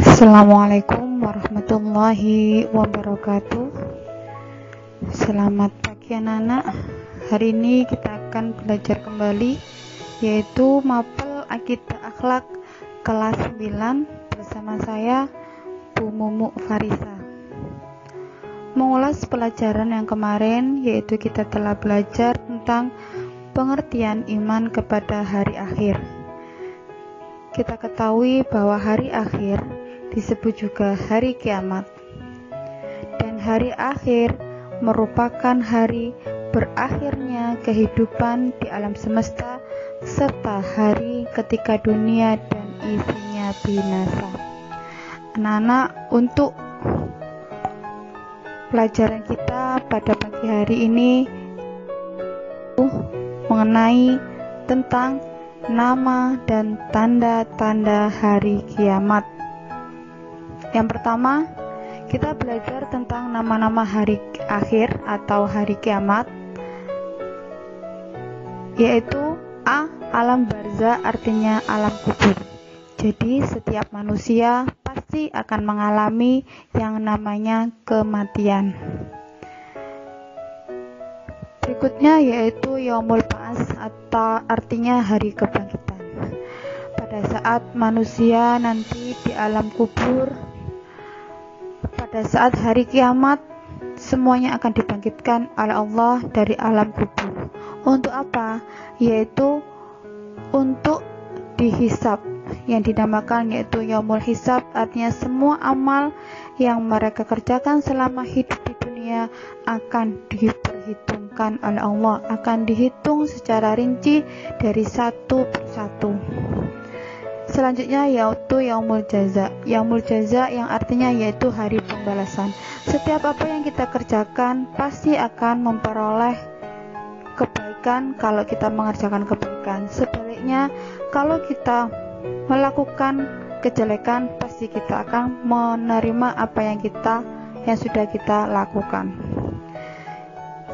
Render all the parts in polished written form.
Assalamualaikum warahmatullahi wabarakatuh. Selamat pagi anak-anak. Hari ini kita akan belajar kembali, yaitu Mapel Akidah Akhlak kelas 9 bersama saya Bu Mumu Farisa. Mengulas pelajaran yang kemarin, yaitu kita telah belajar tentang pengertian iman kepada hari akhir. Kita ketahui bahwa hari akhir disebut juga hari kiamat, dan hari akhir merupakan hari berakhirnya kehidupan di alam semesta serta hari ketika dunia dan isinya binasa. Anak-anak, untuk pelajaran kita pada pagi hari ini mengenai tentang nama dan tanda-tanda hari kiamat. Yang pertama, kita belajar tentang nama-nama hari akhir atau hari kiamat, yaitu A. Alam barzah, artinya alam kubur. Jadi setiap manusia pasti akan mengalami yang namanya kematian. Berikutnya yaitu Yaumul Ba'ats, atau artinya hari kebangkitan. Pada saat manusia nanti di alam kubur, pada saat hari kiamat, semuanya akan dibangkitkan oleh Allah dari alam kubur. Untuk apa? Yaitu untuk dihisab, yang dinamakan yaitu Yaumul Hisab, artinya semua amal yang mereka kerjakan selama hidup di dunia akan diperhitungkan oleh Allah, akan dihitung secara rinci dari satu persatu. Selanjutnya yaitu Yaumul Jaza. Yaumul Jaza yang artinya yaitu hari pembalasan. Setiap apa yang kita kerjakan pasti akan memperoleh kebaikan kalau kita mengerjakan kebaikan. Sebaliknya, kalau kita melakukan kejelekan, pasti kita akan menerima apa yang sudah kita lakukan.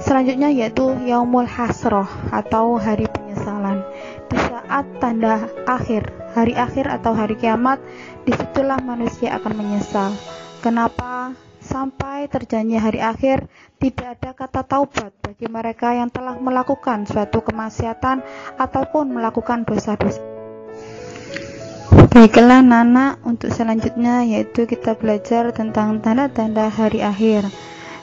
Selanjutnya yaitu Yaumul Hasroh atau hari penyesalan. Di saat tanda akhir, hari akhir atau hari kiamat, disitulah manusia akan menyesal. Kenapa sampai terjadinya hari akhir tidak ada kata taubat bagi mereka yang telah melakukan suatu kemaksiatan ataupun melakukan dosa-dosa. Baiklah Nana, untuk selanjutnya yaitu kita belajar tentang tanda-tanda hari akhir.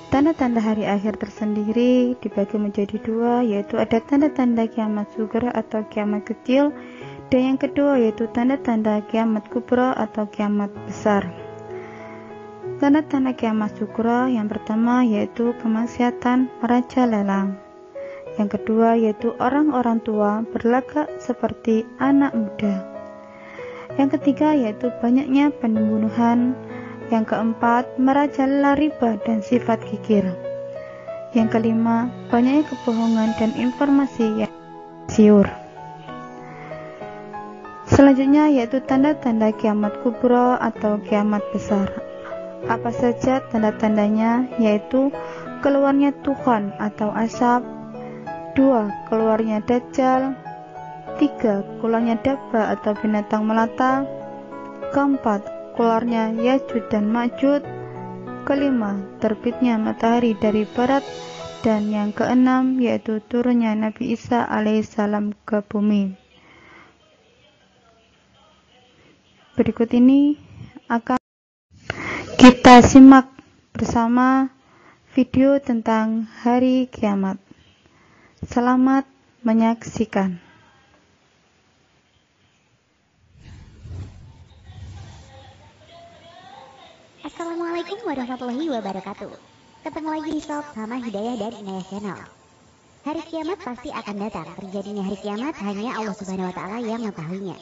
Tanda-tanda hari akhir tersendiri dibagi menjadi dua, yaitu ada tanda-tanda kiamat sughra atau kiamat kecil, dan yang kedua yaitu tanda-tanda kiamat kubra atau kiamat besar. Tanda-tanda kiamat sughra yang pertama yaitu kemaksiatan merajalela. Yang kedua yaitu orang-orang tua berlagak seperti anak muda. Yang ketiga yaitu banyaknya pembunuhan. Yang keempat, merajalela riba dan sifat kikir. Yang kelima, banyaknya kebohongan dan informasi yang siur. Selanjutnya yaitu tanda-tanda kiamat kubra atau kiamat besar. Apa saja tanda-tandanya? Yaitu keluarnya Tuhan atau asap, 2. keluarnya Dajjal, 3. keluarnya Dabba atau binatang melata, keempat, keluarnya Ya'juj dan Ma'juj, kelima, terbitnya matahari dari barat, dan yang keenam yaitu turunnya Nabi Isa alaihissalam ke bumi. Berikut ini akan kita simak bersama video tentang hari kiamat. Selamat menyaksikan. Assalamualaikum warahmatullahi wabarakatuh. Ketemu lagi di Sob sama Hidayah dan Inayah Channel. Hari kiamat pasti akan datang. Terjadinya hari kiamat hanya Allah Subhanahu wa Ta'ala yang mengetahuinya.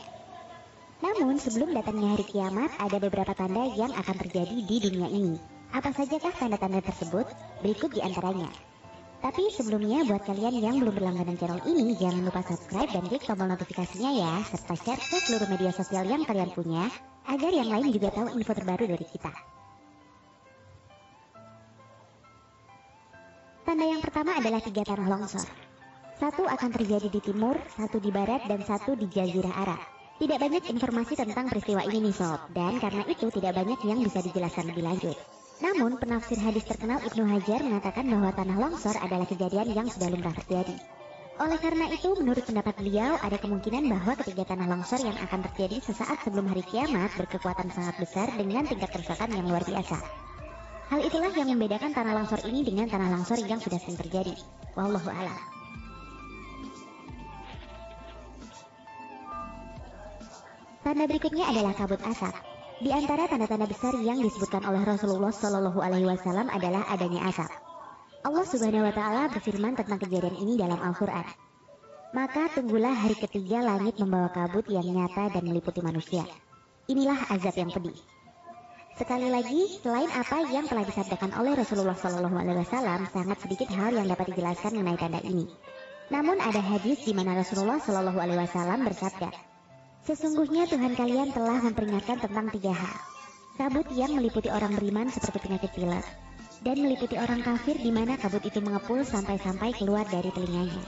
Namun sebelum datangnya hari kiamat, ada beberapa tanda yang akan terjadi di dunia ini. Apa sajakah tanda-tanda tersebut? Berikut di antaranya. Tapi sebelumnya, buat kalian yang belum berlangganan channel ini, jangan lupa subscribe dan klik tombol notifikasinya ya, serta share ke seluruh media sosial yang kalian punya, agar yang lain juga tahu info terbaru dari kita. Tanda yang pertama adalah 3 tanah longsor. 1 akan terjadi di timur, 1 di barat, dan 1 di Jazirah Arab. Tidak banyak informasi tentang peristiwa ini nih sob, dan karena itu tidak banyak yang bisa dijelaskan lebih lanjut. Namun, penafsir hadis terkenal Ibnu Hajar mengatakan bahwa tanah longsor adalah kejadian yang sudah lumrah terjadi. Oleh karena itu, menurut pendapat beliau, ada kemungkinan bahwa ketiga tanah longsor yang akan terjadi sesaat sebelum hari kiamat berkekuatan sangat besar dengan tingkat kerusakan yang luar biasa. Hal itulah yang membedakan tanah longsor ini dengan tanah longsor yang sudah sering terjadi. Wallahu a'lam. Tanda berikutnya adalah kabut asap. Di antara tanda-tanda besar yang disebutkan oleh Rasulullah Shallallahu Alaihi Wasallam adalah adanya asap. Allah Subhanahu Wa Taala berfirman tentang kejadian ini dalam Al-Quran. Maka tunggulah hari ketiga langit membawa kabut yang nyata dan meliputi manusia. Inilah azab yang pedih. Sekali lagi, selain apa yang telah disabdakan oleh Rasulullah Shallallahu Alaihi Wasallam, sangat sedikit hal yang dapat dijelaskan mengenai tanda ini. Namun ada hadis di mana Rasulullah Shallallahu Alaihi Wasallam bersabda, sesungguhnya Tuhan kalian telah memperingatkan tentang 3 hal. Kabut yang meliputi orang beriman seperti penyakit pilek, dan meliputi orang kafir di mana kabut itu mengepul sampai-sampai keluar dari telinganya.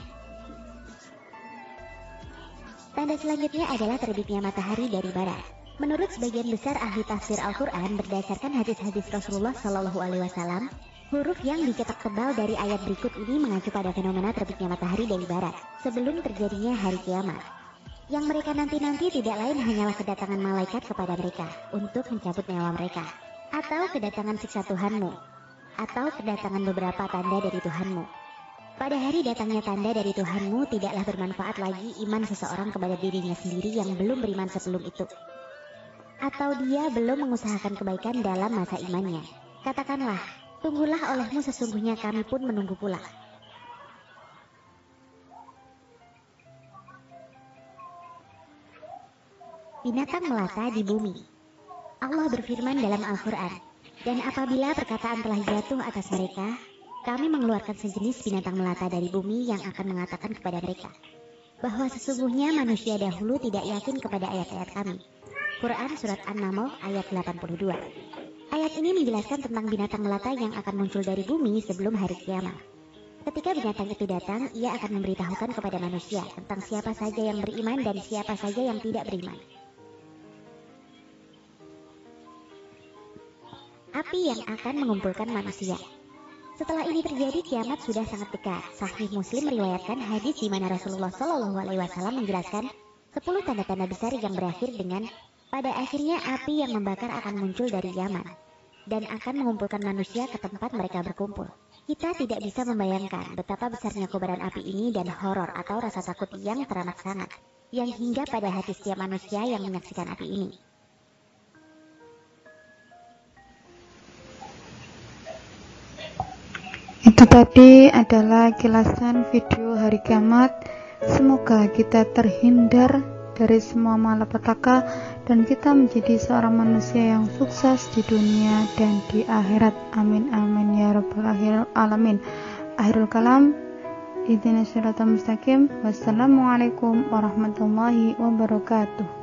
Tanda selanjutnya adalah terbitnya matahari dari barat. Menurut sebagian besar ahli tafsir Al-Quran berdasarkan hadis-hadis Rasulullah Shallallahu Alaihi Wasallam, huruf yang dicetak tebal dari ayat berikut ini mengacu pada fenomena terbitnya matahari dari barat sebelum terjadinya hari kiamat. Yang mereka nanti-nanti tidak lain hanyalah kedatangan malaikat kepada mereka untuk mencabut nyawa mereka, atau kedatangan siksa Tuhanmu, atau kedatangan beberapa tanda dari Tuhanmu. Pada hari datangnya tanda dari Tuhanmu, tidaklah bermanfaat lagi iman seseorang kepada dirinya sendiri yang belum beriman sebelum itu, atau dia belum mengusahakan kebaikan dalam masa imannya. Katakanlah, tunggulah olehmu, sesungguhnya kami pun menunggu pula. Binatang melata di bumi. Allah berfirman dalam Al-Quran, dan apabila perkataan telah jatuh atas mereka, kami mengeluarkan sejenis binatang melata dari bumi yang akan mengatakan kepada mereka, bahwa sesungguhnya manusia dahulu tidak yakin kepada ayat-ayat kami. Quran Surat An-Naml ayat 82. Ayat ini menjelaskan tentang binatang melata yang akan muncul dari bumi sebelum hari kiamat. Ketika binatang itu datang, ia akan memberitahukan kepada manusia tentang siapa saja yang beriman dan siapa saja yang tidak beriman. Api yang akan mengumpulkan manusia. Setelah ini terjadi, kiamat sudah sangat dekat. Sahih Muslim meriwayatkan hadis di mana Rasulullah Shallallahu Alaihi Wasallam menjelaskan 10 tanda-tanda besar yang berakhir dengan pada akhirnya api yang membakar akan muncul dari Yaman dan akan mengumpulkan manusia ke tempat mereka berkumpul. Kita tidak bisa membayangkan betapa besarnya kobaran api ini dan horor atau rasa takut yang teramat sangat, yang hingga pada hati setiap manusia yang menyaksikan api ini. Itu tadi adalah kilasan video hari kiamat. Semoga kita terhindar dari semua malapetaka dan kita menjadi seorang manusia yang sukses di dunia dan di akhirat. Amin amin ya rabbal alamin. Akhirul kalam, ihdinas siratal mustaqim. Wassalamualaikum warahmatullahi wabarakatuh.